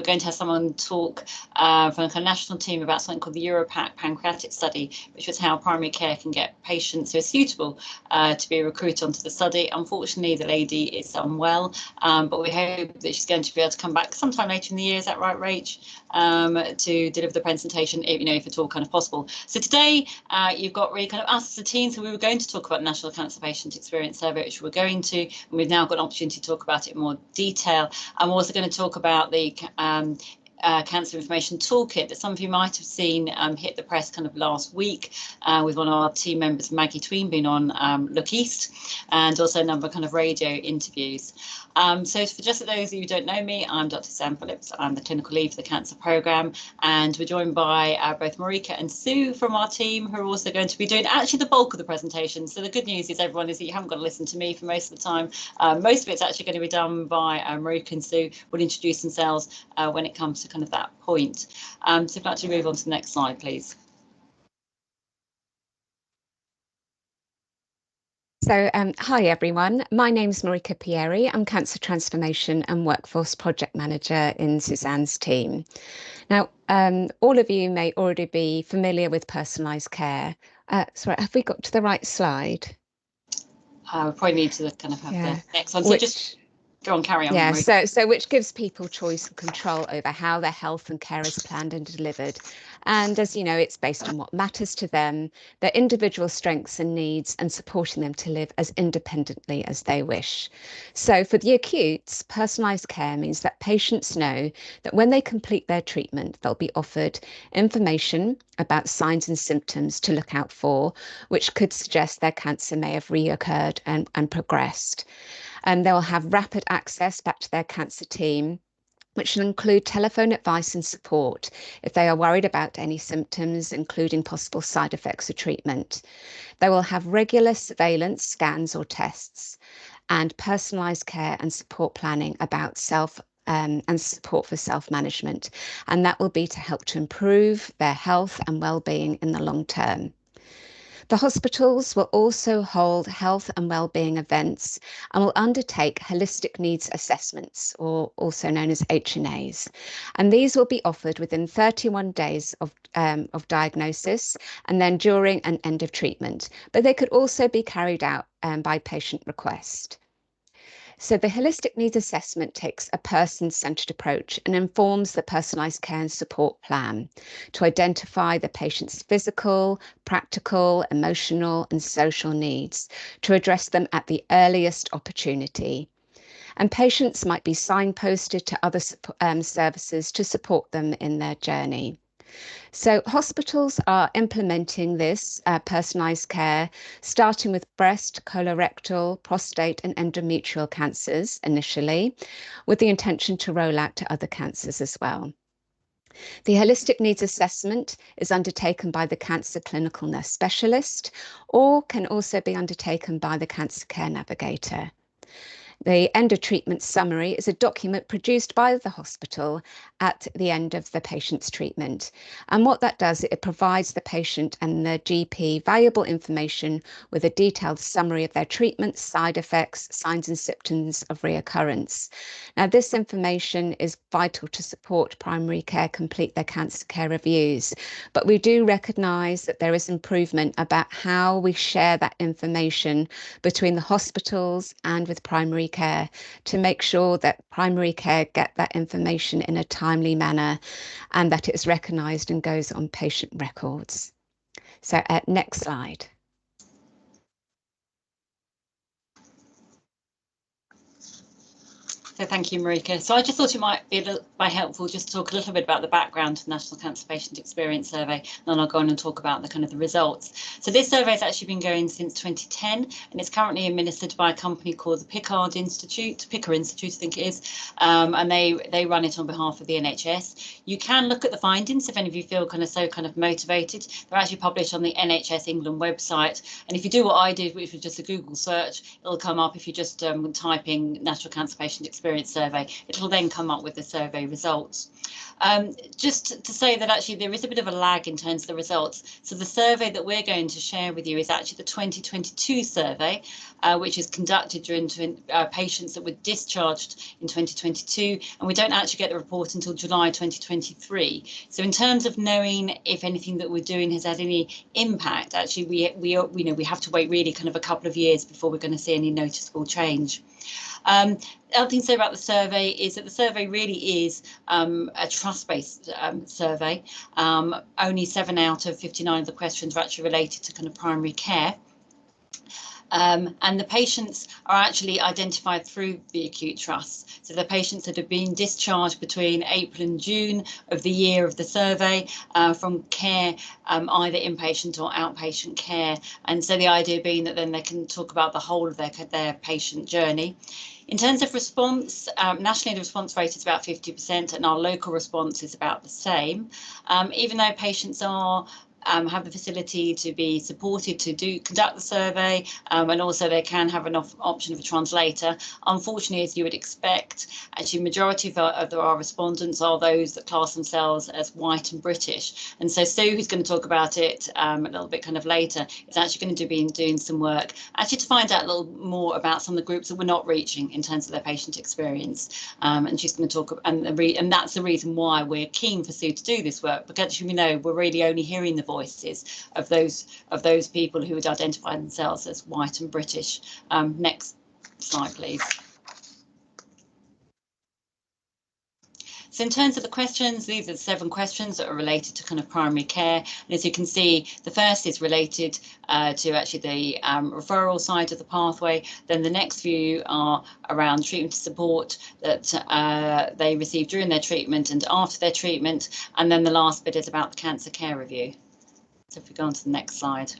we're going to have someone talk from a national team about something called the Europac pancreatic study, which was how primary care can get patients who are suitable to be recruited onto the study. Unfortunately, the lady is unwell, but we hope that she's going to be able to come back sometime later in the year. Is that right, Rach? To deliver the presentation, if at all kind of possible. So today you've got really kind of us as a team. So we were going to talk about the National Cancer Patient Experience Survey, which we're going to, and we've now got an opportunity to talk about it in more detail. I'm also going to talk about the Cancer Information Toolkit that some of you might have seen hit the press kind of last week with one of our team members, Maggie Tween, being on Look East, and also a number of kind of radio interviews. So for just those of you who don't know me, I'm Dr. Sam Phillips. I'm the clinical lead for the cancer programme, and we're joined by both Marika and Sue from our team, who are also going to be doing actually the bulk of the presentation. So the good news is, everyone, is that you haven't got to listen to me for most of the time. Most of it's actually going to be done by Marika and Sue, will introduce themselves when it comes to kind of that point. So if you'd like to move on to the next slide, please. So hi everyone, my name's Marika Pieri. I'm Cancer Transformation and Workforce Project Manager in Suzanne's team. Now, all of you may already be familiar with personalised care. Sorry, have we got to the right slide? We probably need to kind of have the next one. So just go on, carry on. Yeah, so which gives people choice and control over how their health and care is planned and delivered. And as you know, it's based on what matters to them, their individual strengths and needs, and supporting them to live as independently as they wish. So for the acutes, personalised care means that patients know that when they complete their treatment, they'll be offered information about signs and symptoms to look out for, which could suggest their cancer may have reoccurred and progressed. They will have rapid access back to their cancer team, which will include telephone advice and support if they are worried about any symptoms, including possible side effects of treatment. They will have regular surveillance, scans or tests, and personalised care and support planning about and support for self-management. And that will be to help to improve their health and well-being in the long term. The hospitals will also hold health and wellbeing events and will undertake holistic needs assessments, or also known as H&As. And these will be offered within 31 days of diagnosis and then during and end of treatment. But they could also be carried out by patient request. So the holistic needs assessment takes a person-centred approach and informs the personalised care and support plan to identify the patient's physical, practical, emotional and social needs to address them at the earliest opportunity. And patients might be signposted to other services to support them in their journey. So hospitals are implementing this personalised care, starting with breast, colorectal, prostate and endometrial cancers initially, with the intention to roll out to other cancers as well. The holistic needs assessment is undertaken by the cancer clinical nurse specialist, or can also be undertaken by the cancer care navigator. The end of treatment summary is a document produced by the hospital at the end of the patient's treatment. And what that does, it provides the patient and the GP valuable information with a detailed summary of their treatment, side effects, signs and symptoms of reoccurrence. Now, this information is vital to support primary care complete their cancer care reviews. But we do recognise that there is improvement about how we share that information between the hospitals and with primary care to make sure that primary care get that information in a timely manner and that it is recognised and goes on patient records. So next slide. So thank you, Marika. So I just thought it might be helpful just to talk a little bit about the background to the National Cancer Patient Experience Survey, and then I'll go on and talk about the results. So this survey has actually been going since 2010, and it's currently administered by a company called the Picker Institute, I think it is, and they run it on behalf of the NHS. You can look at the findings if any of you feel so motivated. They're actually published on the NHS England website, and if you do what I did, which was just a Google search, it'll come up if you just type in National Cancer Patient Experience experience survey. It'll then come up with the survey results. Just to say that actually there is a bit of a lag in terms of the results. So the survey that we're going to share with you is actually the 2022 survey, which is conducted during patients that were discharged in 2022, and we don't actually get the report until July 2023. So in terms of knowing if anything that we're doing has had any impact, actually we have to wait really kind of a couple of years before we're going to see any noticeable change. The other thing to say about the survey is that the survey really is a trust-based survey. Only 7 out of 59 of the questions are actually related to kind of primary care. And the patients are actually identified through the acute trusts. So the patients that have been discharged between April and June of the year of the survey from care, either inpatient or outpatient care. And so the idea being that then they can talk about the whole of their patient journey. In terms of response, nationally the response rate is about 50% and our local response is about the same. Even though patients have the facility to be supported to conduct the survey, and also they can have an option of a translator. Unfortunately, as you would expect, actually majority of our respondents are those that class themselves as white and British. And so Sue, who's going to talk about it a little bit kind of later, is actually going to be doing some work actually to find out a little more about some of the groups that we're not reaching in terms of their patient experience. And she's going to talk, and that's the reason why we're keen for Sue to do this work, because we know we're really only hearing the voices of those people who would identify themselves as white and British. Next slide, please. So in terms of the questions, these are the 7 questions that are related to kind of primary care. And as you can see, the first is related to actually the referral side of the pathway. Then the next few are around treatment support that they receive during their treatment and after their treatment. And then the last bit is about the cancer care review. So if we go on to the next slide.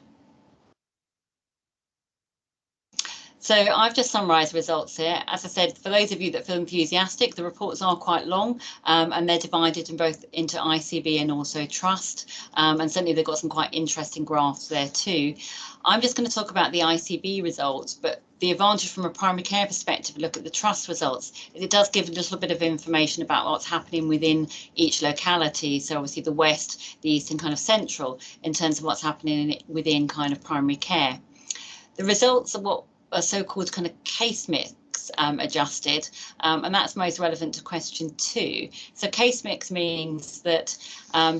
So I've just summarised the results here. As I said, for those of you that feel enthusiastic, the reports are quite long and they're divided into ICB and also trust. And certainly they've got some quite interesting graphs there too. I'm just going to talk about the ICB results, but the advantage from a primary care perspective, look at the trust results, is it does give a little bit of information about what's happening within each locality. So obviously the West, the East and kind of Central in terms of what's happening within kind of primary care. The results are what are so-called kind of case mix adjusted, and that's most relevant to question 2. So case mix means that,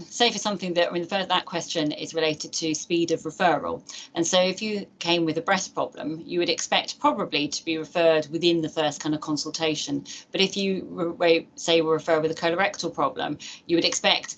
say for something that, that question is related to speed of referral. And so if you came with a breast problem, you would expect probably to be referred within the first kind of consultation. But if you were referred with a colorectal problem, you would expect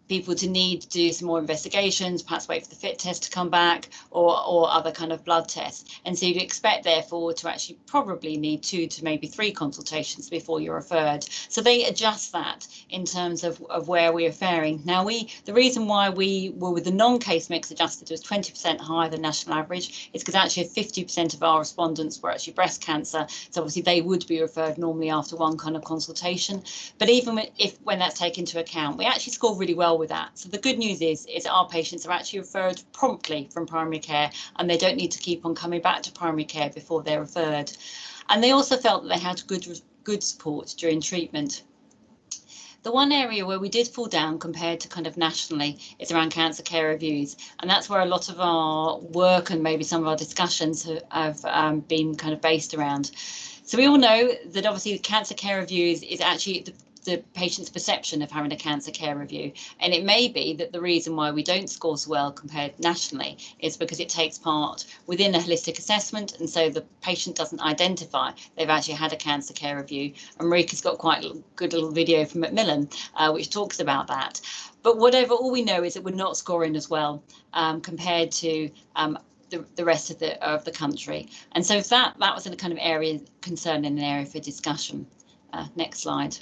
people to need to do some more investigations, perhaps wait for the FIT test to come back or other kind of blood tests. And so you'd expect, therefore, to actually probably need 2 to maybe 3 consultations before you're referred. So they adjust that in terms of where we're referring. Now, the reason why we were with the non-case mix adjusted was 20% higher than national average is because actually 50% of our respondents were actually breast cancer. So obviously they would be referred normally after 1 kind of consultation. But even when that's taken into account, we actually scored really well with that. So the good news is our patients are actually referred promptly from primary care and they don't need to keep on coming back to primary care before they're referred. And they also felt that they had good support during treatment. The one area where we did fall down compared to kind of nationally is around cancer care reviews. And that's where a lot of our work and maybe some of our discussions have been kind of based around. So we all know that obviously cancer care reviews is actually the patient's perception of having a cancer care review. And it may be that the reason why we don't score so well compared nationally is because it takes part within a holistic assessment, and so the patient doesn't identify they've actually had a cancer care review. And Marika's got quite a good little video from Macmillan which talks about that. But all we know is that we're not scoring as well compared to the rest of the country. And so that was a kind of area concern and an area for discussion. Next slide.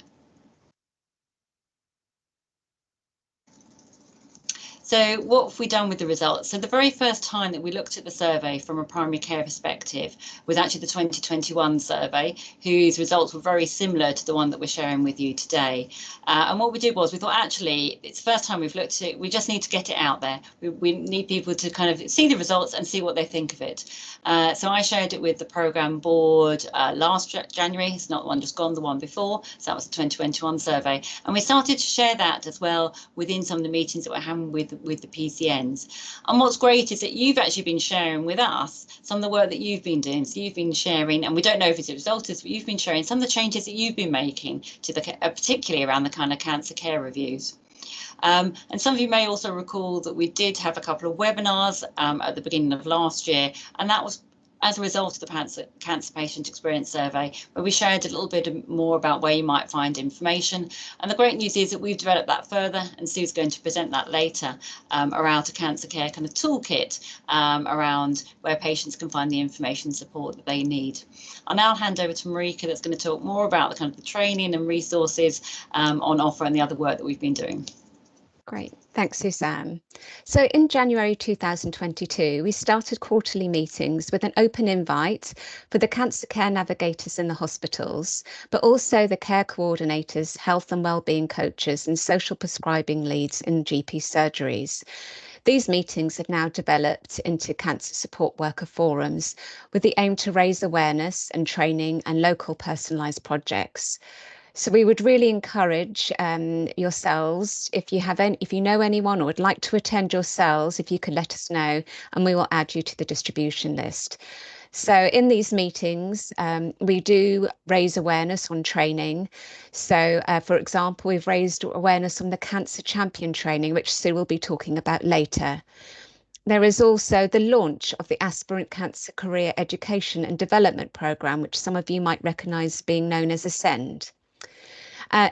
So what have we done with the results? So the very first time that we looked at the survey from a primary care perspective was actually the 2021 survey, whose results were very similar to the one that we're sharing with you today. And what we did was we thought, actually, it's the first time we've looked at it, we just need to get it out there. We need people to kind of see the results and see what they think of it. So I shared it with the programme board last January. It's not the one just gone, the one before. So that was the 2021 survey. And we started to share that as well within some of the meetings that we're having with the PCNs. And what's great is that you've actually been sharing with us some of the work that you've been doing. So you've been sharing, and we don't know if it's a result, but you've been sharing some of the changes that you've been making to the, particularly around the kind of cancer care reviews. And some of you may also recall that we did have a couple of webinars at the beginning of last year, and that was as a result of the Cancer Patient Experience Survey, where we shared a little bit more about where you might find information. And the great news is that we've developed that further, and Sue's going to present that later, around a cancer care kind of toolkit around where patients can find the information and support that they need. I'll now hand over to Marika, that's going to talk more about the kind of the training and resources on offer and the other work that we've been doing. Great, thanks, Suzanne. So in January 2022, we started quarterly meetings with an open invite for the cancer care navigators in the hospitals, but also the care coordinators, health and wellbeing coaches, and social prescribing leads in GP surgeries. These meetings have now developed into cancer support worker forums with the aim to raise awareness and training and local personalised projects. So we would really encourage yourselves, if you know anyone or would like to attend yourselves, if you could let us know, and we will add you to the distribution list. So in these meetings, we do raise awareness on training. So, for example, we've raised awareness on the Cancer Champion training, which Sue will be talking about later. There is also the launch of the Aspirant Cancer Career Education and Development Programme, which some of you might recognise being known as Ascend.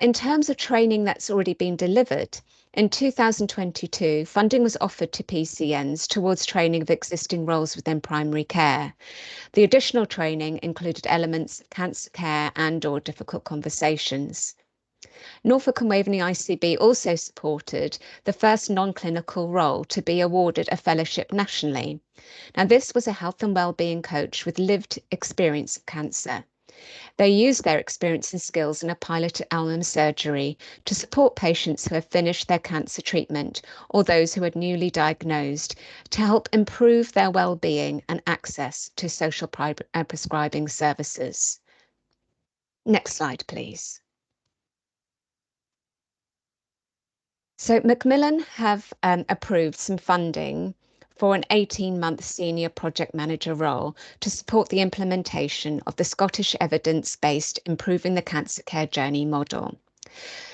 In terms of training that's already been delivered, in 2022, funding was offered to PCNs towards training of existing roles within primary care. The additional training included elements of cancer care and/or difficult conversations. Norfolk and Waveney ICB also supported the first non-clinical role to be awarded a fellowship nationally. Now, this was a health and wellbeing coach with lived experience of cancer. They used their experience and skills in a pilot at Elm Surgery to support patients who have finished their cancer treatment or those who are newly diagnosed to help improve their well-being and access to social prescribing services. Next slide, please. So Macmillan have approved some funding for an 18-month senior project manager role to support the implementation of the Scottish evidence-based Improving the Cancer Care Journey model.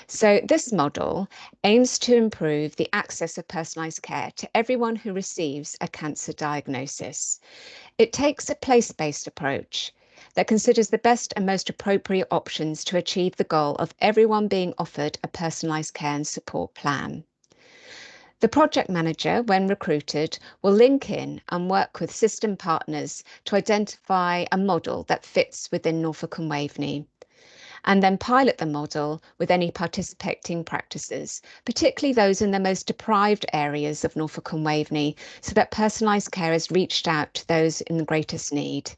So this model aims to improve the access of personalised care to everyone who receives a cancer diagnosis. It takes a place-based approach that considers the best and most appropriate options to achieve the goal of everyone being offered a personalised care and support plan. The project manager, when recruited, will link in and work with system partners to identify a model that fits within Norfolk and Waveney, and then pilot the model with any participating practices, particularly those in the most deprived areas of Norfolk and Waveney, so that personalised care is reached out to those in the greatest need.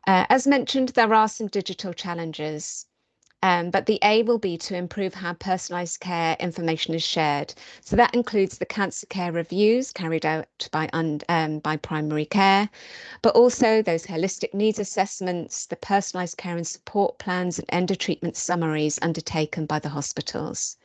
As mentioned, there are some digital challenges. But the aim will be to improve how personalised care information is shared. So that includes the cancer care reviews carried out by primary care, but also those holistic needs assessments, the personalised care and support plans and end of treatment summaries undertaken by the hospitals.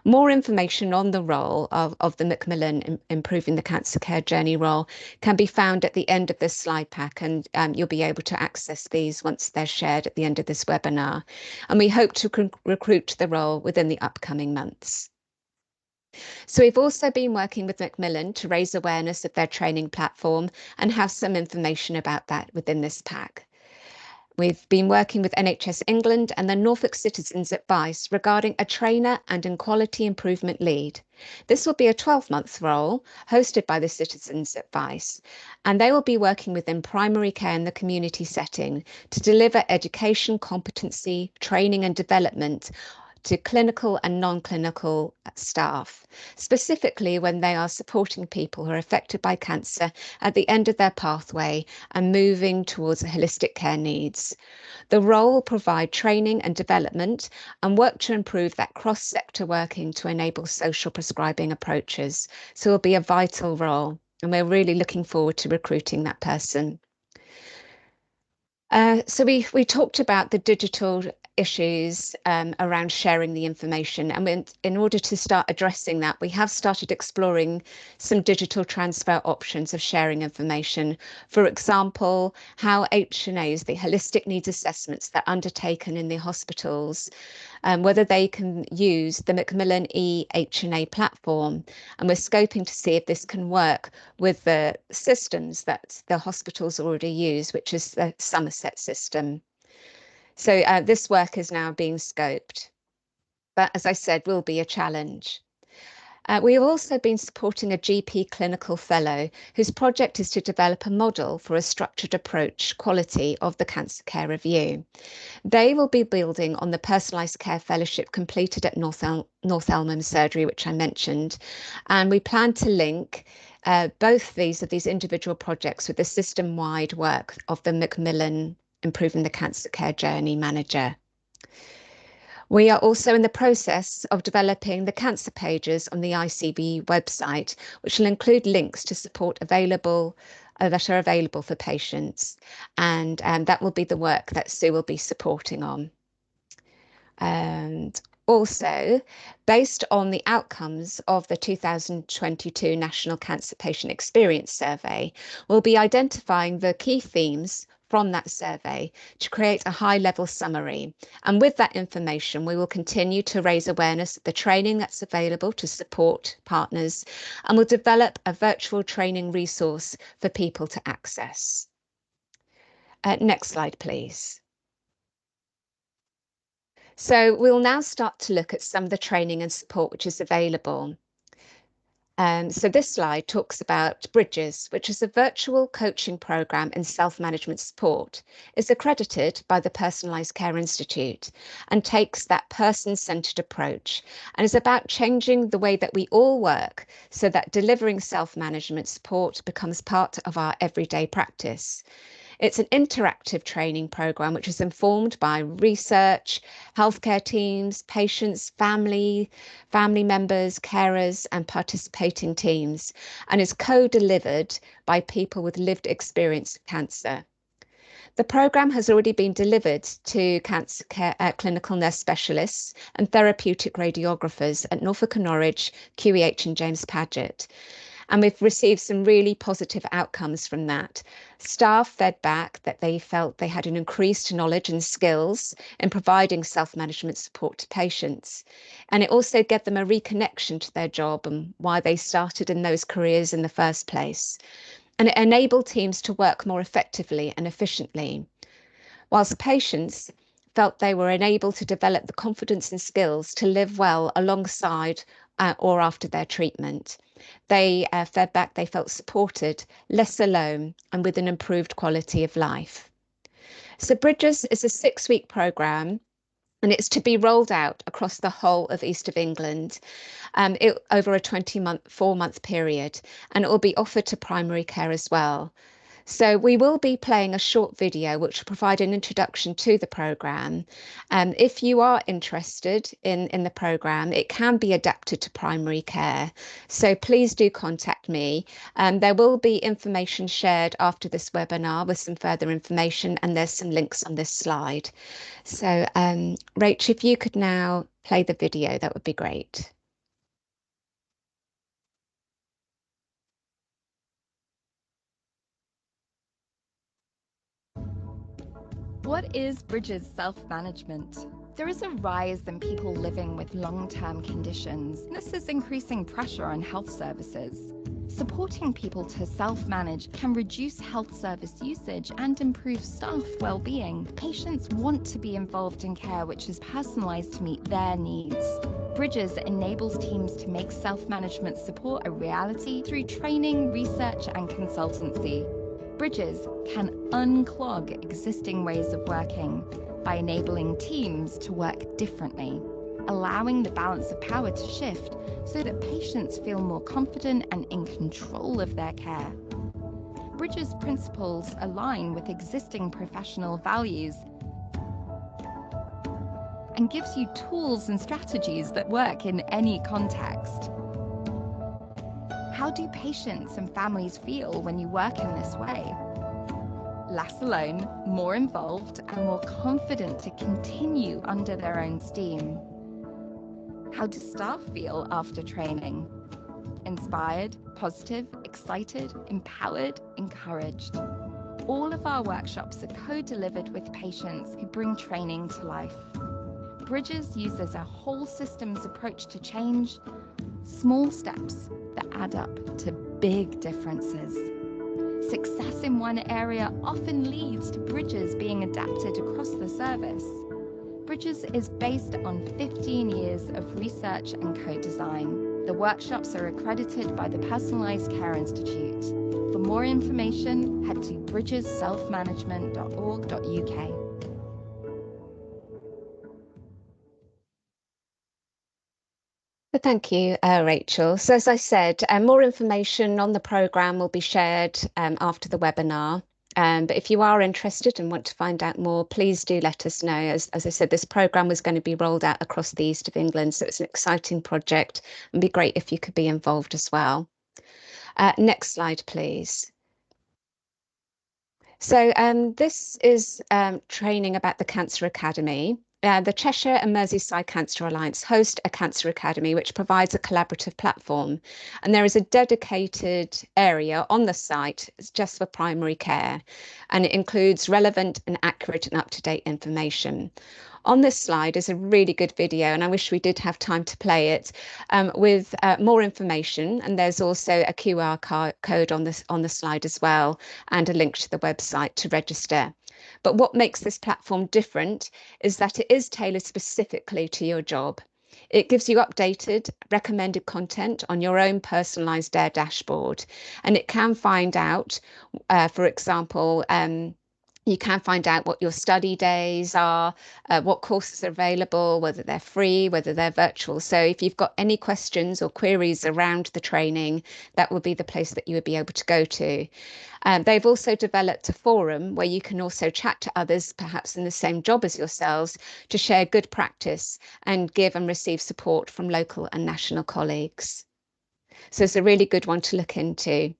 More information on the role of the Macmillan Improving the Cancer Care Journey role can be found at the end of this slide pack, and you'll be able to access these once they're shared at the end of this webinar. And we hope to recruit the role within the upcoming months. So we've also been working with Macmillan to raise awareness of their training platform and have some information about that within this pack. We've been working with NHS England and the Norfolk Citizens Advice regarding a trainer and in quality improvement lead. This will be a 12-month role hosted by the Citizens Advice, and they will be working within primary care in the community setting to deliver education, competency, training and development to clinical and non-clinical staff, specifically when they are supporting people who are affected by cancer at the end of their pathway and moving towards holistic care needs. The role will provide training and development and work to improve that cross-sector working to enable social prescribing approaches. So it will be a vital role, and we're really looking forward to recruiting that person. So we talked about the digital issues around sharing the information, and in order to start addressing that, we have started exploring some digital transfer options of sharing information. For example, how H&As, the holistic needs assessments that are undertaken in the hospitals, whether they can use the Macmillan H&A platform, and we're scoping to see if this can work with the systems that the hospitals already use, which is the Somerset system. So this work is now being scoped, but as I said, will be a challenge. We have also been supporting a GP clinical fellow whose project is to develop a model for a structured approach quality of the cancer care review. They will be building on the personalised care fellowship completed at North Elmham Surgery, which I mentioned, and we plan to link both these individual projects with the system-wide work of the Macmillan Improving the Cancer Care Journey Manager. We are also in the process of developing the cancer pages on the ICB website, which will include links to support that are available for patients, and that will be the work that Sue will be supporting on. And also, based on the outcomes of the 2022 National Cancer Patient Experience Survey, we'll be identifying the key themes from that survey to create a high-level summary. And with that information, we will continue to raise awareness of the training that's available to support partners, and we'll develop a virtual training resource for people to access. Next slide, please. So we'll now start to look at some of the training and support which is available. So this slide talks about Bridges, which is a virtual coaching program in self-management support. It's accredited by the Personalised Care Institute and takes that person-centred approach and is about changing the way that we all work so that delivering self-management support becomes part of our everyday practice. It's an interactive training program which is informed by research, healthcare teams, patients, family members, carers, and participating teams, and is co-delivered by people with lived experience of cancer. The programme has already been delivered to cancer care clinical nurse specialists and therapeutic radiographers at Norfolk and Norwich, QEH and James Paget. And we've received some really positive outcomes from that. Staff fed back that they felt they had an increased knowledge and skills in providing self-management support to patients. And it also gave them a reconnection to their job and why they started in those careers in the first place. And it enabled teams to work more effectively and efficiently, whilst patients felt they were enabled to develop the confidence and skills to live well alongside or after their treatment. They fed back they felt supported, less alone, and with an improved quality of life. So Bridges is a 6-week programme, and it's to be rolled out across the whole of East of England over a 4-month period, and it will be offered to primary care as well. So we will be playing a short video which will provide an introduction to the programme. If you are interested in the programme, it can be adapted to primary care. So please do contact me. There will be information shared after this webinar with some further information, and there's some links on this slide. So Rach, if you could now play the video, that would be great. What is Bridges self-management? There is a rise in people living with long-term conditions. This is increasing pressure on health services. Supporting people to self-manage can reduce health service usage and improve staff well-being. Patients want to be involved in care which is personalised to meet their needs. Bridges enables teams to make self-management support a reality through training, research and consultancy. Bridges can unclog existing ways of working by enabling teams to work differently. allowing the balance of power to shift so that patients feel more confident and in control of their care. Bridges' principles align with existing professional values and gives you tools and strategies that work in any context. How do patients and families feel when you work in this way? Less alone, more involved, and more confident to continue under their own steam. How do staff feel after training? Inspired, positive, excited, empowered, encouraged. All of our workshops are co-delivered with patients who bring training to life. Bridges uses a whole systems approach to change, small steps that add up to big differences. Success in one area often leads to Bridges being adapted across the service. Bridges is based on 15 years of research and co-design. The workshops are accredited by the Personalised Care Institute. For more information, head to bridgesselfmanagement.org.uk. Thank you, Rachel. So as I said, more information on the programme will be shared after the webinar. But if you are interested and want to find out more, please do let us know. As I said, this programme was going to be rolled out across the east of England, so it's an exciting project and be great if you could be involved as well. Next slide, please. So this is training about the Cancer Academy. The Cheshire and Merseyside Cancer Alliance host a Cancer Academy, which provides a collaborative platform. And there is a dedicated area on the site just for primary care, and it includes relevant and accurate and up-to-date information. On this slide is a really good video, and I wish we did have time to play it, with more information. And there's also a QR code on the slide as well, and a link to the website to register. But what makes this platform different is that it is tailored specifically to your job. It gives you updated, recommended content on your own personalised dashboard, and it can find out, for example, you can find out what your study days are, what courses are available, whether they're free, whether they're virtual. So if you've got any questions or queries around the training, that will be the place that you would be able to go to. They've also developed a forum where you can also chat to others, perhaps in the same job as yourselves, to share good practice and give and receive support from local and national colleagues. So it's a really good one to look into.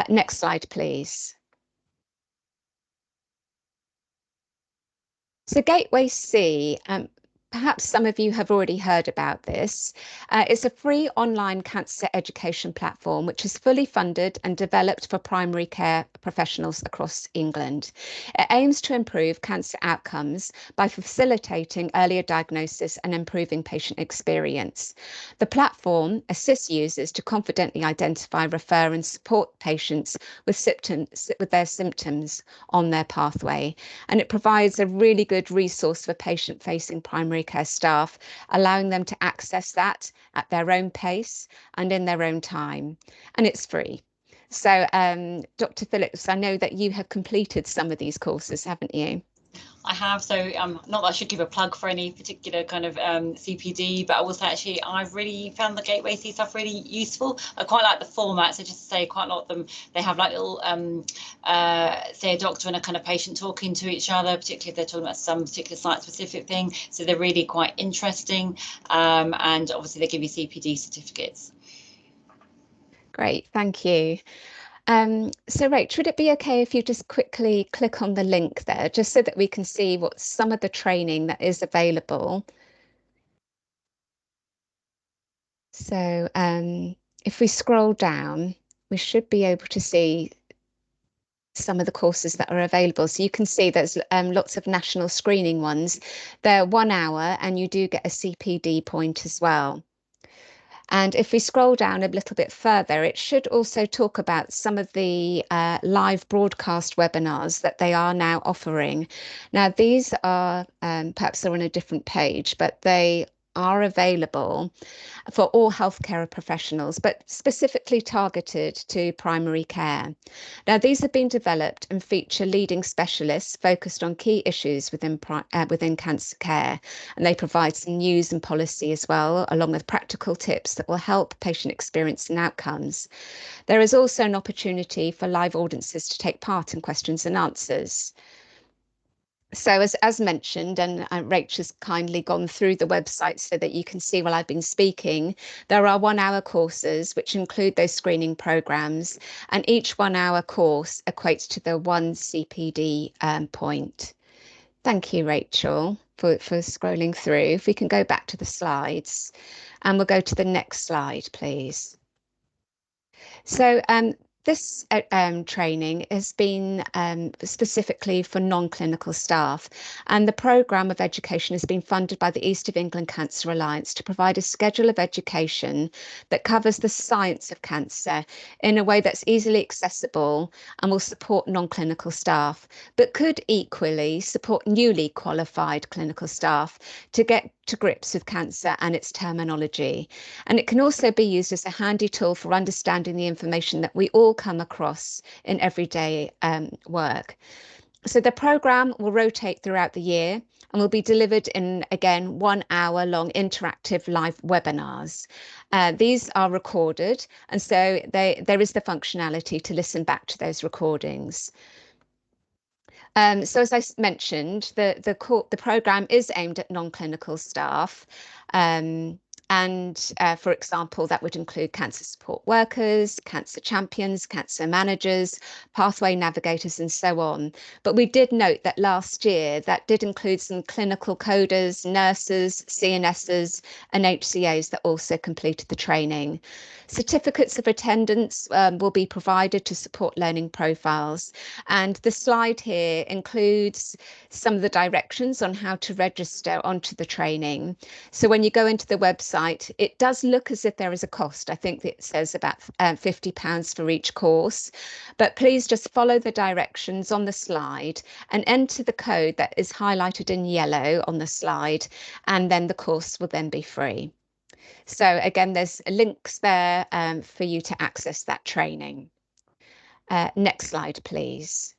Next slide, please. So Gateway C, perhaps some of you have already heard about this. It's a free online cancer education platform which is fully funded and developed for primary care professionals across England. It aims to improve cancer outcomes by facilitating earlier diagnosis and improving patient experience. The platform assists users to confidently identify, refer and support patients with their symptoms on their pathway. And it provides a really good resource for patient-facing primary care staff, allowing them to access that at their own pace and in their own time. And it's free. So, Dr. Phillips, I know that you have completed some of these courses, haven't you? I have, so not that I should give a plug for any particular kind of CPD, but also actually I've really found the Gateway C stuff really useful. I quite like the format, so just to say, quite a lot of them, they have like little, say a doctor and a kind of patient talking to each other, particularly if they're talking about some particular site-specific thing. So they're really quite interesting, and obviously they give you CPD certificates. Great, thank you. So Rach, would it be okay if you just quickly click on the link there, just so that we can see what some of the training that is available? So if we scroll down, we should be able to see some of the courses that are available. So you can see there's lots of national screening ones. They're 1 hour and you do get a CPD point as well. And if we scroll down a little bit further, it should also talk about some of the live broadcast webinars that they are now offering. Now, these are perhaps they're on a different page, but they are available for all healthcare professionals, but specifically targeted to primary care. Now, these have been developed and feature leading specialists focused on key issues within cancer care, and they provide some news and policy as well, along with practical tips that will help patient experience and outcomes. There is also an opportunity for live audiences to take part in questions and answers. So as mentioned, and Rachel's kindly gone through the website so that you can see while I've been speaking, there are 1 hour courses which include those screening programs, and each 1 hour course equates to the 1 CPD point. Thank you, Rachel, for scrolling through. If we can go back to the slides, and we'll go to the next slide, please. So this training has been specifically for non-clinical staff, and the programme of education has been funded by the East of England Cancer Alliance to provide a schedule of education that covers the science of cancer in a way that's easily accessible and will support non-clinical staff, but could equally support newly qualified clinical staff to get to grips with cancer and its terminology. And it can also be used as a handy tool for understanding the information that we all come across in everyday work. So the programme will rotate throughout the year and will be delivered in, again, 1 hour long interactive live webinars. These are recorded, and so there is the functionality to listen back to those recordings. So as I mentioned, the programme is aimed at non-clinical staff. For example, that would include cancer support workers, cancer champions, cancer managers, pathway navigators, and so on. But we did note that last year that did include some clinical coders, nurses, CNSs, and HCAs that also completed the training. Certificates of attendance will be provided to support learning profiles. And the slide here includes some of the directions on how to register onto the training. So when you go into the website, it does look as if there is a cost. I think it says about £50 for each course, but please just follow the directions on the slide and enter the code that is highlighted in yellow on the slide, and then the course will then be free. So again, there's links there for you to access that training. Next slide, please.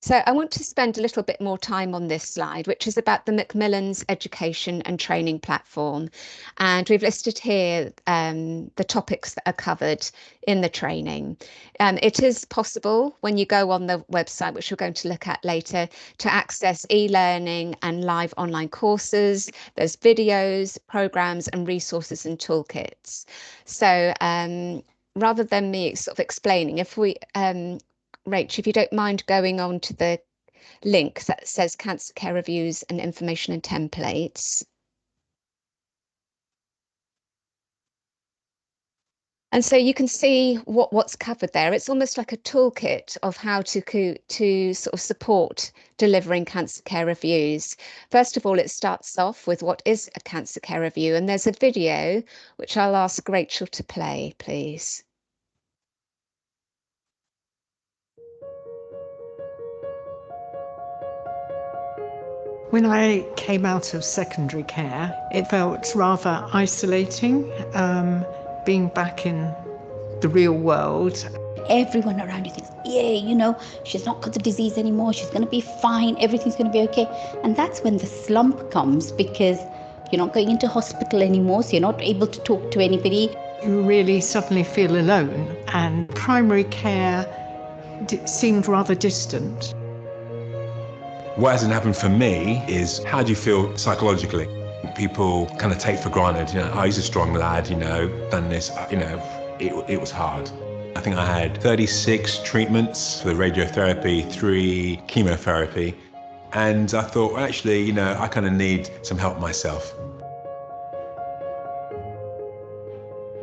So I want to spend a little bit more time on this slide, which is about the Macmillan's education and training platform. And we've listed here the topics that are covered in the training. It is possible when you go on the website, which we're going to look at later, to access e-learning and live online courses. There's videos, programs and resources and toolkits. So rather than me sort of explaining, if we Rach, if you don't mind going on to the link that says Cancer Care Reviews and Information and Templates. And so you can see what's covered there. It's almost like a toolkit of how to sort of support delivering cancer care reviews. First of all, it starts off with what is a cancer care review, and there's a video which I'll ask Rachel to play, please. When I came out of secondary care, it felt rather isolating, being back in the real world. Everyone around you thinks, yeah, you know, she's not got the disease anymore, she's going to be fine, everything's going to be okay. And that's when the slump comes, because you're not going into hospital anymore, so you're not able to talk to anybody. You really suddenly feel alone, and primary care seemed rather distant. What hasn't happened for me is, how do you feel psychologically? People kind of take for granted, you know, oh, he's a strong lad, you know, done this, you know, it was hard. I think I had 36 treatments for the radiotherapy, 3 chemotherapy, and I thought, well, actually, you know, I kind of need some help myself.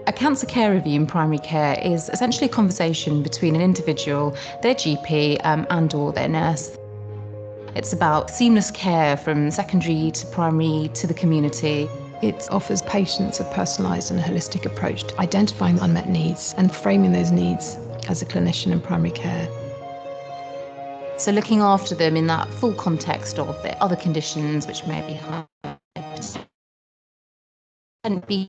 A cancer care review in primary care is essentially a conversation between an individual, their GP, and or their nurse. It's about seamless care from secondary to primary to the community. It offers patients a personalised and holistic approach to identifying unmet needs and framing those needs as a clinician in primary care. So looking after them in that full context of their other conditions, which may be and be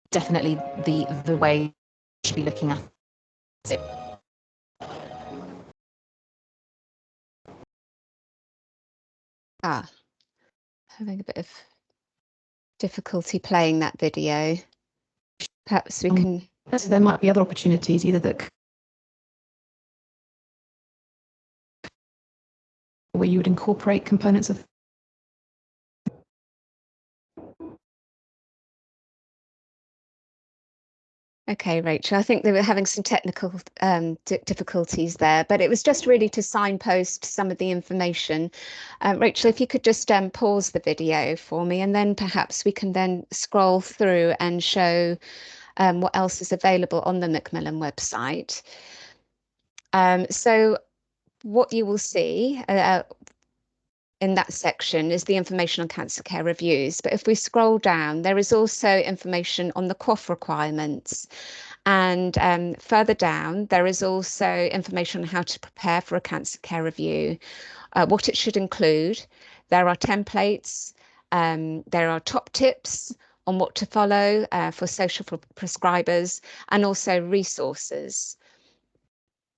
definitely the way you should be looking at it. Having a bit of difficulty playing that video. Perhaps we can. So there might be other opportunities, either that where you would incorporate components of. Okay, Rachel, I think they were having some technical difficulties there, but it was just really to signpost some of the information. Rachel, if you could just pause the video for me, and then perhaps we can then scroll through and show what else is available on the Macmillan website. So what you will see in that section is the information on cancer care reviews. But if we scroll down, there is also information on the QOF requirements. And further down, there is also information on how to prepare for a cancer care review, what it should include. There are templates, there are top tips on what to follow for social prescribers, and also resources.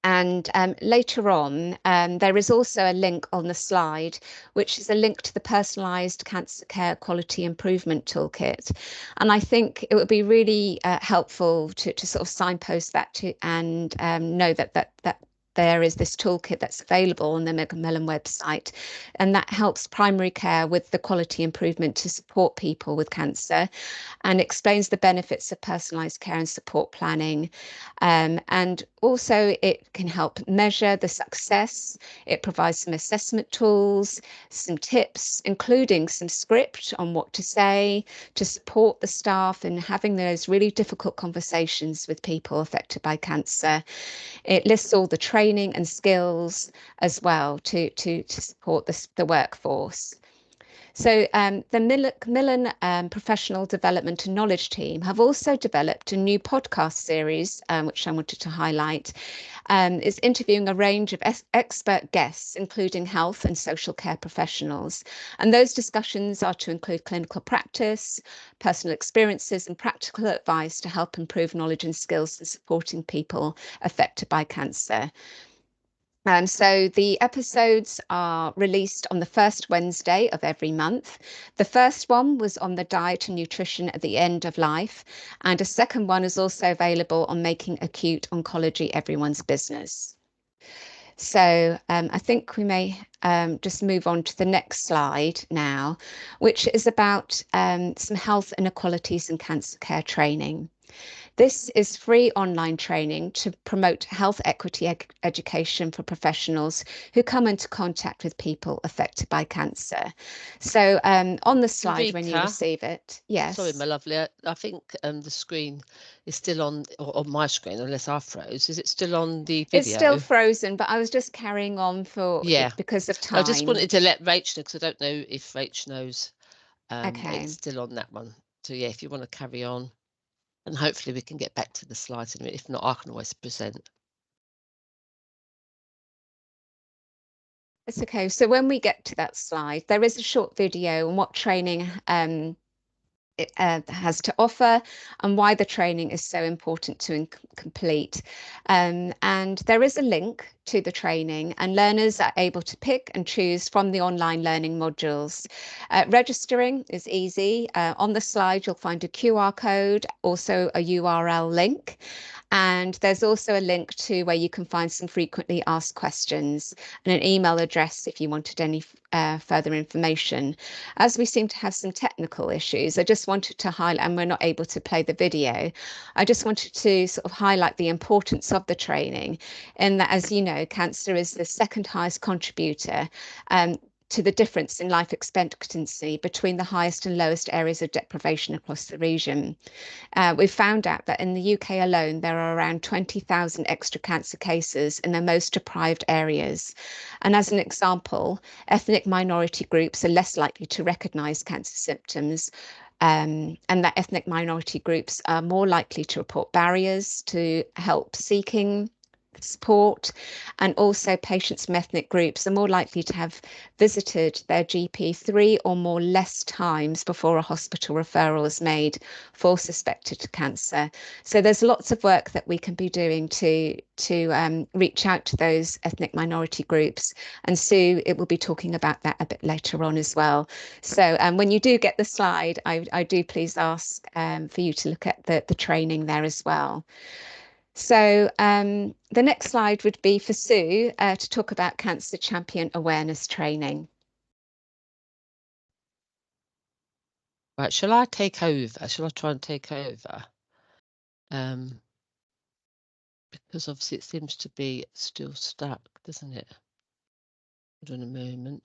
And later on, there is also a link on the slide, which is a link to the Personalised Cancer Care Quality Improvement Toolkit. And I think it would be really helpful to sort of signpost that to and know that there is this toolkit that's available on the Macmillan website, and that helps primary care with the quality improvement to support people with cancer, and explains the benefits of personalised care and support planning. And also it can help measure the success. It provides some assessment tools, some tips, including some script on what to say to support the staff in having those really difficult conversations with people affected by cancer. It lists all the training and skills as well to support the workforce. So the Macmillan Professional Development and Knowledge team have also developed a new podcast series, which I wanted to highlight. It's interviewing a range of expert guests, including health and social care professionals. And those discussions are to include clinical practice, personal experiences, and practical advice to help improve knowledge and skills in supporting people affected by cancer. So the episodes are released on the first Wednesday of every month. The first one was on the diet and nutrition at the end of life, and a second one is also available on making acute oncology everyone's business. So I think we may just move on to the next slide now, which is about some health inequalities and cancer care training. This is free online training to promote health equity education for professionals who come into contact with people affected by cancer. So on the slide, Rita, when you receive it, yes. Sorry, my lovely. I think the screen is still on my screen, unless I froze. Is it still on the video? It's still frozen, but I was just carrying on because of time. I just wanted to let Rach know, because I don't know if Rach knows okay. It's still on that one. So yeah, if you want to carry on. And hopefully we can get back to the slides in a minute. If not, I can always present. It's okay. So when we get to that slide, there is a short video on what training it has to offer and why the training is so important to complete. And there is a link to the training, and learners are able to pick and choose from the online learning modules. Registering is easy. On the slide, you'll find a QR code, also a URL link. And there's also a link to where you can find some frequently asked questions and an email address if you wanted any further information. As we seem to have some technical issues, I just wanted to highlight, and we're not able to play the video, I just wanted to sort of highlight the importance of the training, in that, as you know, cancer is the second highest contributor to the difference in life expectancy between the highest and lowest areas of deprivation across the region. We've found out that in the UK alone, there are around 20,000 extra cancer cases in the most deprived areas. And as an example, ethnic minority groups are less likely to recognise cancer symptoms, and that ethnic minority groups are more likely to report barriers to help seeking support, and also patients from ethnic groups are more likely to have visited their GP 3 or more less times before a hospital referral is made for suspected cancer. So there's lots of work that we can be doing to reach out to those ethnic minority groups, and Sue will be talking about that a bit later on as well. So when you do get the slide, I do please ask for you to look at the training there as well. So the next slide would be for Sue to talk about Cancer Champion Awareness Training. Right, shall I take over? Shall I try and take over? Because obviously it seems to be still stuck, doesn't it? Hold on a moment.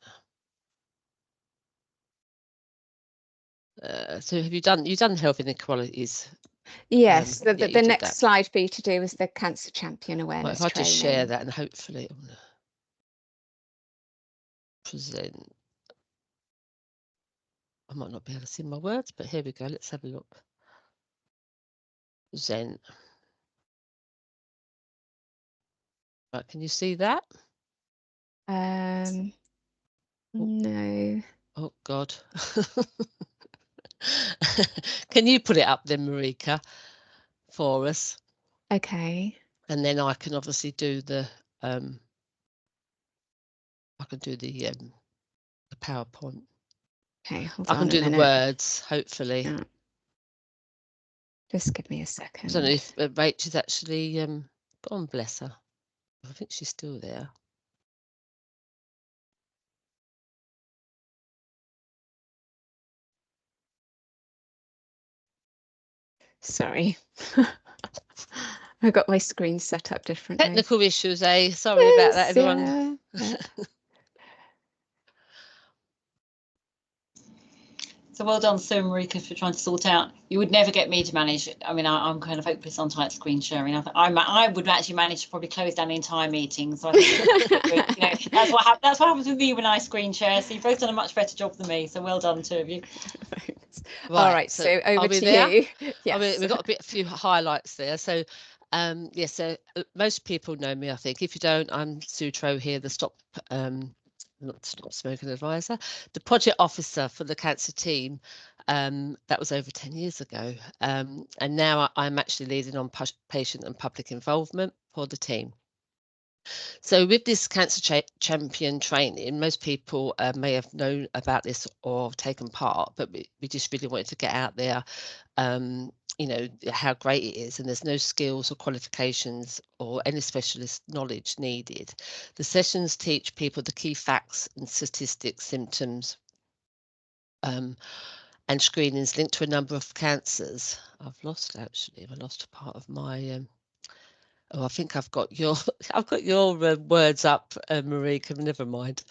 So have you done health inequalities? Yes, yeah, the next slide for you to do is the Cancer Champion Awareness Training. If I Training. just share that and hopefully present. I might not be able to see my words, but here we go. Let's have a look. Present. Right, can you see that? No. Oh God. Can you put it up then, Marika, for us? Okay. And then I can obviously do the the PowerPoint. Okay, hold I on can do a minute. the words, hopefully. Yeah. Just give me a second. I don't know if Rachel's actually gone, bless her. I think she's still there. Sorry. I got my screen set up differently. Technical issues, eh? Sorry about that, everyone. Yeah. So well done, Sue and Marika, for trying to sort out. You would never get me to manage. I mean, I'm kind of hopeless on tight screen sharing. I would actually manage to probably close down the entire meeting. So I think, that's what happens with me when I screen share. So you've both done a much better job than me. So well done, two of you. Thanks. Right, all right, so over to you. Yes. We've got a few highlights there. So so most people know me, I think. If you don't, I'm Sue Tro here, the Stop Smoking Advisor, the project officer for the cancer team. That was over 10 years ago. And now I'm actually leading on patient and public involvement for the team. So with this Cancer Champion training, most people may have known about this or taken part, but we just really wanted to get out there, how great it is, and there's no skills or qualifications or any specialist knowledge needed. The sessions teach people the key facts and statistics, symptoms, and screenings linked to a number of cancers. I've lost a part of my I think I've got your words up, Marika. Never mind.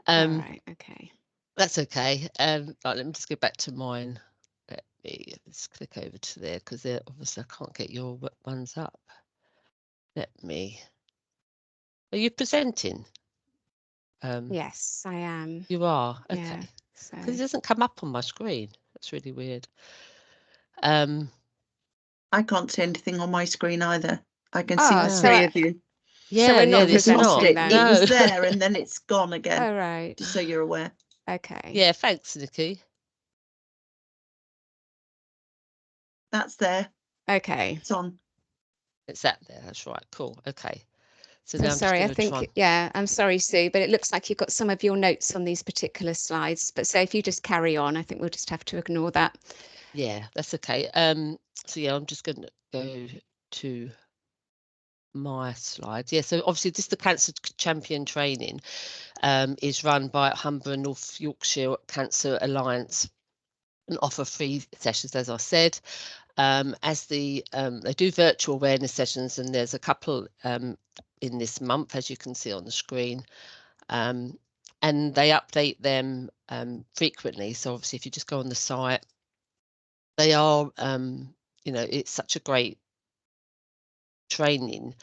All right. Okay. That's okay. Right, let me just go back to mine. Let's click over to there because obviously I can't get your ones up. Are you presenting? Yes, I am. You are. Okay. Yeah, because it doesn't come up on my screen. That's really weird. I can't see anything on my screen either. I can see the three of you. Yeah, so we're not presenting then. It was there and then it's gone again. All right. Just so you're aware. Okay. Yeah, thanks, Nikki. That's there. Okay. It's on. It's that there. That's right. Cool. Okay. So I'm now sorry, I think, I'm sorry, Sue, but it looks like you've got some of your notes on these particular slides. But so if you just carry on, I think we'll just have to ignore that. Yeah, that's okay. So yeah, I'm just going to go to my slides. Yeah, so obviously this the Cancer Champion training is run by Humber and North Yorkshire Cancer Alliance and offer free sessions, as I said. They do virtual awareness sessions, and there's a couple in this month, as you can see on the screen, and they update them frequently. So obviously if you just go on the site, they are it's such a great training,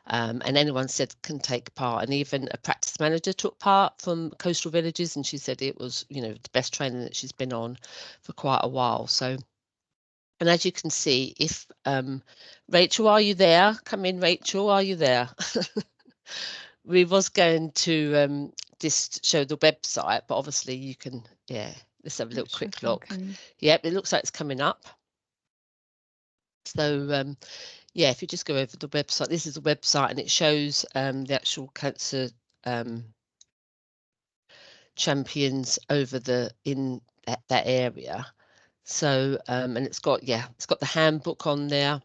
and anyone said can take part, and even a practice manager took part from Coastal Villages, and she said it was the best training that she's been on for quite a while. So And as you can see, if Rachel, are you there? Come in, Rachel, are you there? We was going to just show the website, but obviously you can, yeah, let's have a little quick look. Yep, it looks like it's coming up. So yeah, if you just go over the website, this is the website, and it shows the actual cancer champions over in that area. So and it's got the handbook on there.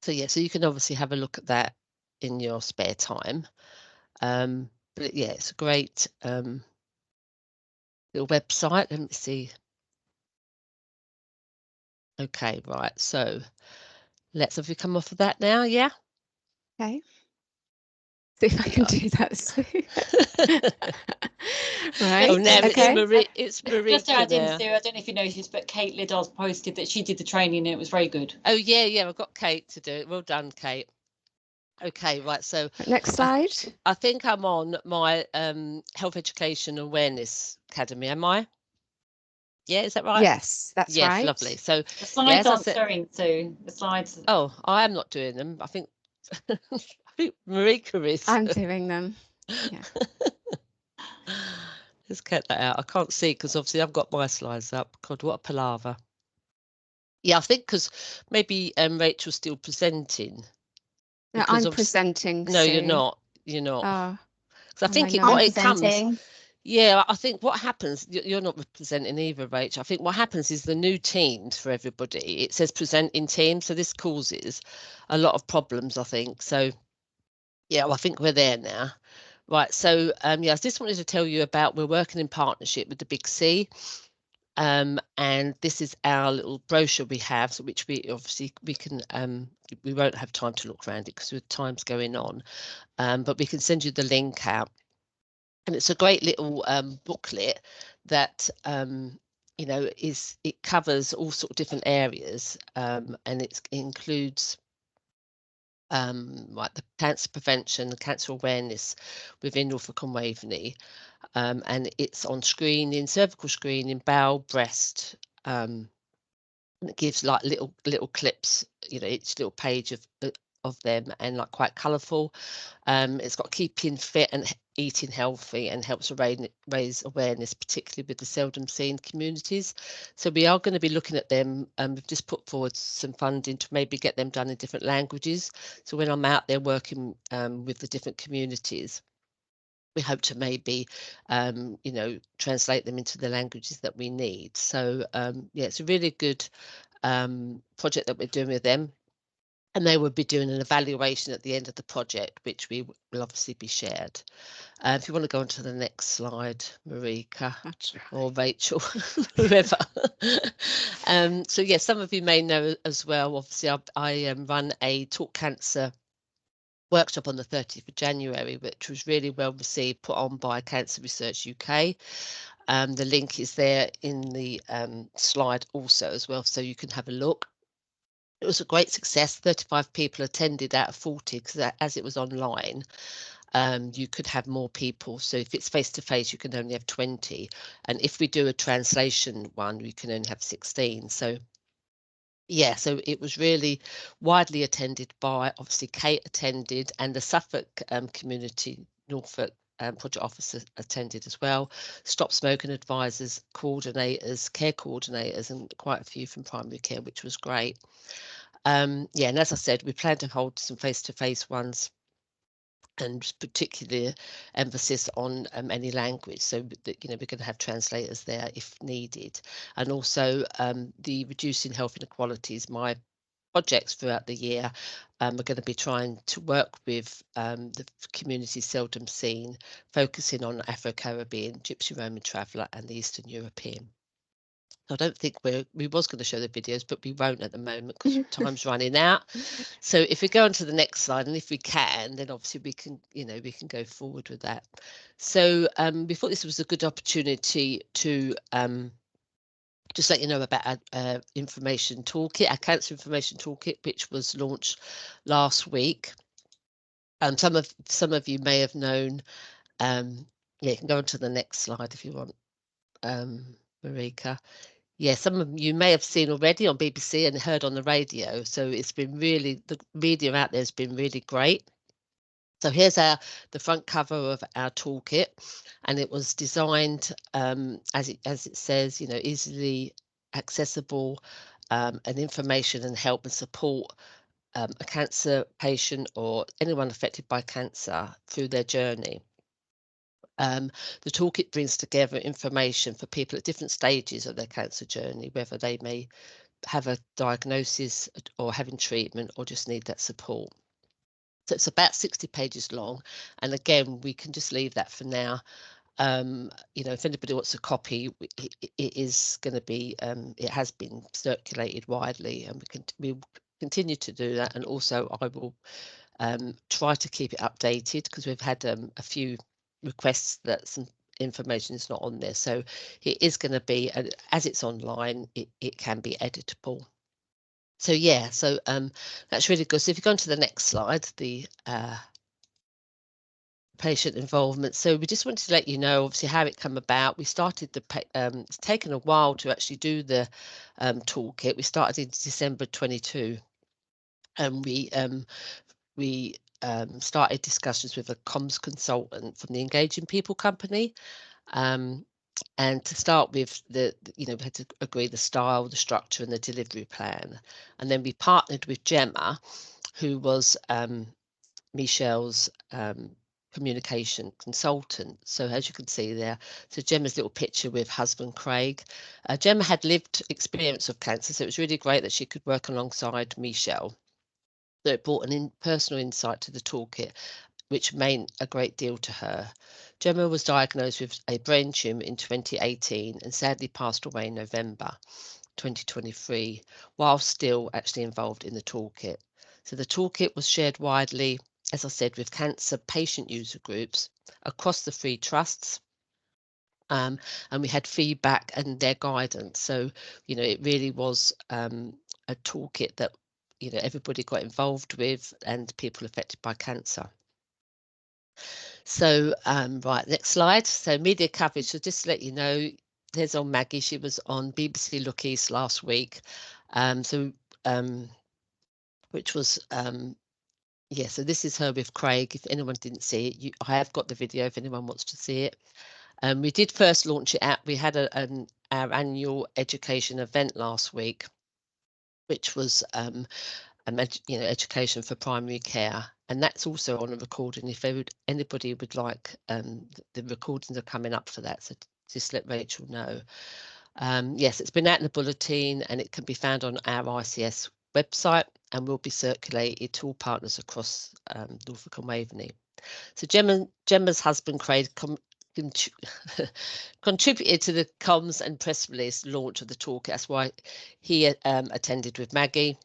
So yeah, so you can obviously have a look at that in your spare time. But yeah, it's a great little website. Let me see. Okay, right. So have we come off of that now? Yeah. Okay. See if I can do that, Sue. Right. Oh, now okay. it's Marie. Just to add in, Sue, I don't know if you noticed, but Kate Liddell's posted that she did the training and it was very good. Oh yeah, I've got Kate to do it. Well done, Kate. Okay, right. So next slide. I think I'm on my Health Education Awareness Academy. Am I? Yeah, is that right? Yes, that's right. Yes, lovely. So the slides aren't showing, Sue. The slides. Oh, I am not doing them. I think Marika is. I'm doing them. Yeah. Let's get that out. I can't see because obviously I've got my slides up. God, what a palaver. Yeah, I think because maybe Rachel's still presenting. No, I'm presenting. No, Sue. you're not. You're not. Oh, I think it comes. Yeah, I think what happens, you're not presenting either, Rach. I think what happens is the new teams for everybody, it says present in teams. So this causes a lot of problems, I think. So, yeah, well, I think we're there now. Right. So, yeah, I just wanted to tell you about we're working in partnership with the Big C. And this is our little brochure we have, so which we obviously we can we won't have time to look around it because with time's going on, but we can send you the link out. And it's a great little booklet that you know it covers all sort of different areas, and it includes like the cancer prevention, the cancer awareness within Norfolk and Waveney, and it's on screening, cervical screening, bowel, breast. And it gives like little clips, you know, each little page of them, and like quite colourful. It's got keeping fit and eating healthy, and helps raise awareness, particularly with the seldom seen communities. So we are going to be looking at them. We've just put forward some funding to maybe get them done in different languages. So when I'm out there working with the different communities, we hope to maybe, you know, translate them into the languages that we need. So yeah, it's a really good project that we're doing with them. And they will be doing an evaluation at the end of the project, which will obviously be shared. If you want to go on to the next slide, Marika or Rachel, whoever. So yeah, some of you may know as well, obviously I run a Talk Cancer workshop on the 30th of January, which was really well received, put on by Cancer Research UK. The link is there in the slide also as well, so you can have a look. It was a great success. 35 people attended out of 40, because as it was online, you could have more people. So if it's face to face, you can only have 20. And if we do a translation one, we can only have 16. So yeah, so it was really widely attended by, obviously Kate attended, and the Suffolk community, Norfolk project officer attended as well. Stop Smoking advisors, coordinators, care coordinators, and quite a few from primary care, which was great. Yeah, and as I said, we plan to hold some face-to-face ones, and particularly emphasis on any language, so that, you know, we're going to have translators there if needed. And also the Reducing Health Inequalities, my projects throughout the year, are going to be trying to work with the communities seldom seen, focusing on Afro-Caribbean, Gypsy Roman traveller and the Eastern European. I don't think we was going to show the videos, but we won't at the moment because time's running out. So if we go on to the next slide, and if we can, then obviously we can, you know, we can go forward with that. So we thought this was a good opportunity to just let you know about our information toolkit, our cancer information toolkit, which was launched last week. Some of you may have known. Yeah, you can go on to the next slide if you want, Marika. yeah, some of you may have seen already on BBC and heard on the radio. So it's been really, the media out there has been really great. So here's the front cover of our toolkit, and it was designed as it says, you know, easily accessible, and information and help and support a cancer patient or anyone affected by cancer through their journey. The toolkit brings together information for people at different stages of their cancer journey, whether they may have a diagnosis or having treatment or just need that support. So it's about 60 pages long. And again, we can just leave that for now. You know, if anybody wants a copy, it is going to be, it has been circulated widely, and we will continue to do that. And also I will try to keep it updated, because we've had a few requests that some information is not on there. So it is going to be, as it's online, it can be editable. So yeah, so that's really good. So if you go on to the next slide, the patient involvement. So we just wanted to let you know, obviously, how it come about. We started it's taken a while to actually do the toolkit. We started in December 22, and we started discussions with a comms consultant from the Engaging People company. And to start with, we had to agree the style, the structure, and the delivery plan. And then we partnered with Gemma, who was Michelle's communication consultant. So as you can see there, so Gemma's little picture with husband Craig. Gemma had lived experience of cancer, so it was really great that she could work alongside Michelle. So it brought an personal insight to the toolkit, which meant a great deal to her. Gemma was diagnosed with a brain tumour in 2018 and sadly passed away in November 2023, while still actually involved in the toolkit. So the toolkit was shared widely, as I said, with cancer patient user groups across the 3 trusts. And we had feedback and their guidance. So, you know, it really was a toolkit that, you know, everybody got involved with, and people affected by cancer. So, right, next slide. So media coverage. So just to let you know, there's on Maggie. She was on BBC Look East last week. Which was, yeah, so this is her with Craig. If anyone didn't see it, I have got the video if anyone wants to see it. We did first launch it out. We had our annual education event last week, which was education for primary care, and that's also on a recording. If anybody would like, the recordings are coming up for that, so just let Rachel know. Yes, it's been out in the bulletin, and it can be found on our ICS website, and will be circulated to all partners across Norfolk and Waveney. So Gemma's husband Craig contributed to the comms and press release launch of the toolkit. That's why he attended with Maggie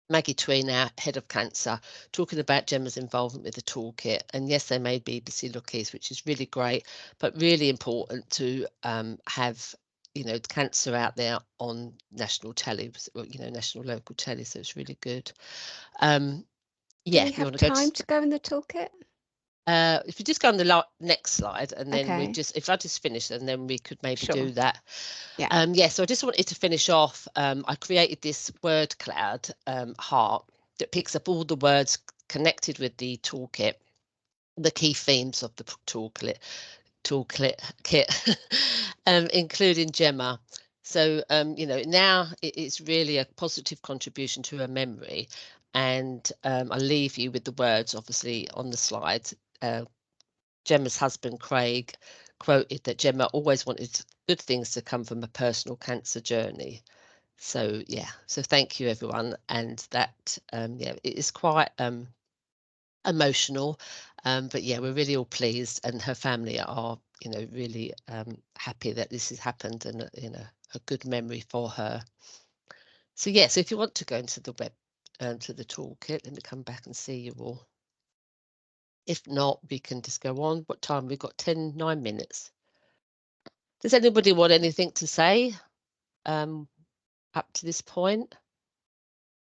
Tween, our head of cancer, talking about Gemma's involvement with the toolkit. And yes, they made BBC Look East, which is really great, but really important to have, you know, cancer out there on national telly, you know, national local telly. So it's really good. Yeah. Do we have time to go in the toolkit? If you just go on the next slide, and then we just, if I just finish, and then we could maybe do that. Yeah. Yeah. So I just wanted to finish off. I created this word cloud heart that picks up all the words connected with the toolkit, the key themes of the toolkit, including Gemma. So you know, now it's really a positive contribution to her memory. And I'll leave you with the words, obviously, on the slide. Gemma's husband Craig quoted that Gemma always wanted good things to come from a personal cancer journey. So yeah, so thank you everyone. And that yeah, it is quite emotional, but yeah, we're really all pleased, and her family are, you know, really happy that this has happened, and you know, a good memory for her. So yeah, so if you want to go into the web to the toolkit, let me come back and see you all. If not, we can just go on. What time? We've got 9 minutes. Does anybody want anything to say up to this point?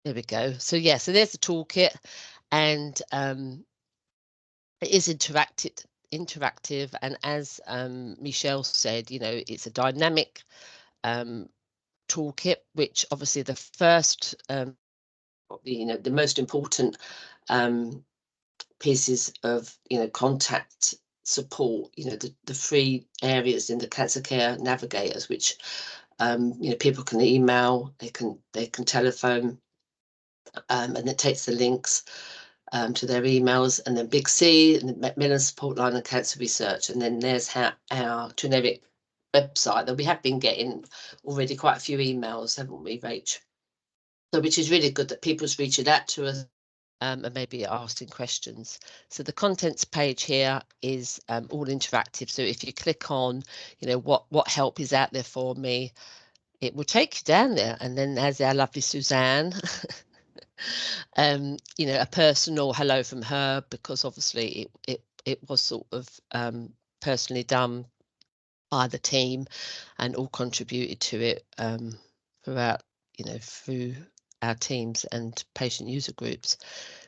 There we go. So yeah, so there's the toolkit, and it is interactive, and as Michelle said, you know, it's a dynamic toolkit, which obviously the first, the most important pieces of, contact support, the 3 areas in the cancer care navigators, which people can email, they can telephone, and it takes the links to their emails, and then Big C, and the Macmillan Support Line and Cancer Research, and then there's our generic website that we have been getting already quite a few emails, haven't we, Rach? So, which is really good that people's reaching out to us and maybe asking questions. So the contents page here is all interactive. So if you click on, what help is out there for me, it will take you down there, and then there's our lovely Suzanne. A personal hello from her, because obviously it was sort of personally done by the team and all contributed to it throughout, through our teams and patient user groups.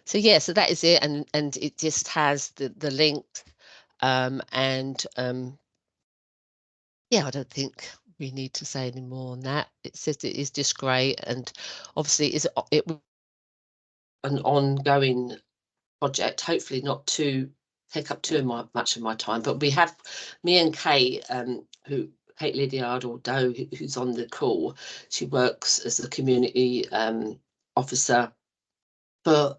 So yeah, so that is it, and it just has the links, yeah, I don't think we need to say any more on that. It says it is just great, and obviously it an ongoing project, hopefully not to take up too much of my time, but we have me and Kate, Kate Lydiard, or Doe, who's on the call. She works as a community officer for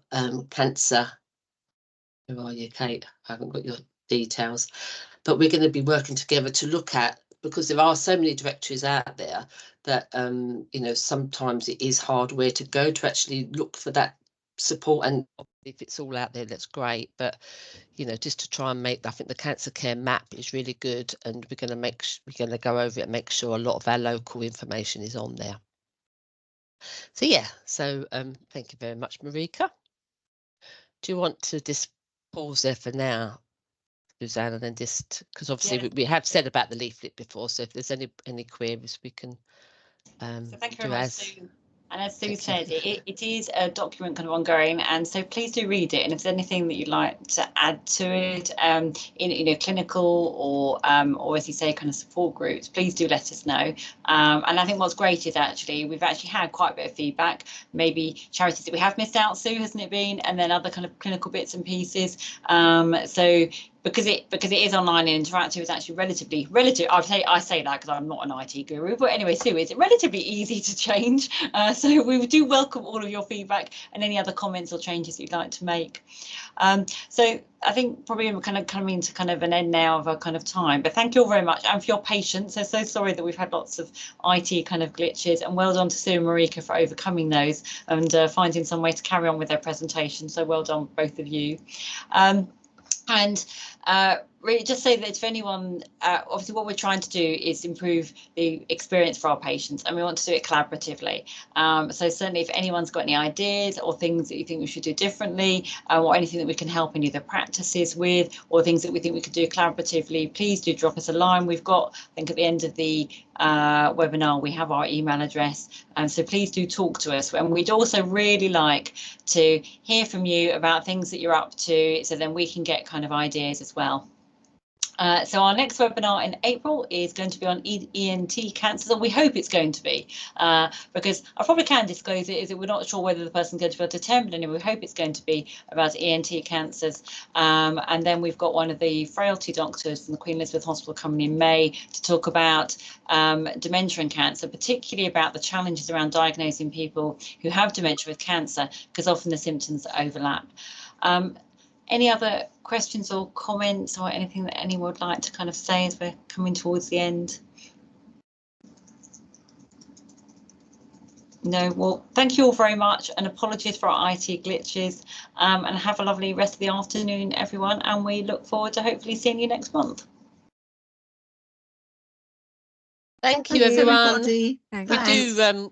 cancer. Who are you, Kate? I haven't got your details, but we're going to be working together to look at, because there are so many directories out there that sometimes it is hard where to go to actually look for that support. And if it's all out there, that's great, but just to try and make, I think the cancer care map is really good, and we're going to go over it and make sure a lot of our local information is on there. So yeah, so thank you very much, Marika. Do you want to just pause there for now, Suzanne, and then just, because obviously we have said about the leaflet before, so if there's any queries we can so thank you very much, Sue. And as Sue said, it is a document kind of ongoing, and so please do read it. And if there's anything that you'd like to add to it, in clinical or as you say, kind of support groups, please do let us know. And I think what's great is we've actually had quite a bit of feedback. Maybe charities that we have missed out, Sue, hasn't it been? And then other kind of clinical bits and pieces. So because it is online and interactive, it's actually relatively I say that because I'm not an IT guru, but anyway, Sue, it's relatively easy to change. So we do welcome all of your feedback and any other comments or changes that you'd like to make. So I think probably we're kind of coming to kind of an end now of our kind of time, but thank you all very much, and for your patience. So sorry that we've had lots of IT kind of glitches, and well done to Sue and Marika for overcoming those and finding some way to carry on with their presentation. So well done, both of you. And really just say that if anyone, obviously what we're trying to do is improve the experience for our patients, and we want to do it collaboratively. So certainly if anyone's got any ideas or things that you think we should do differently, or anything that we can help any of the practices with, or things that we think we could do collaboratively, please do drop us a line. We've got, I think at the end of the webinar, we have our email address, and so please do talk to us. And we'd also really like to hear from you about things that you're up to, so then we can get kind of ideas as well. So our next webinar in April is going to be on ENT cancers, or we hope it's going to be, because I probably can disclose it, is that we're not sure whether the person's going to be able to attend, but anyway, we hope it's going to be about ENT cancers. And then we've got one of the frailty doctors from the Queen Elizabeth Hospital coming in May to talk about dementia and cancer, particularly about the challenges around diagnosing people who have dementia with cancer, because often the symptoms overlap. Any other questions or comments or anything that anyone would like to kind of say as we're coming towards the end? No, well, thank you all very much, and apologies for our IT glitches, and have a lovely rest of the afternoon, everyone, and we look forward to hopefully seeing you next month. Thank you, everyone. Everybody. We do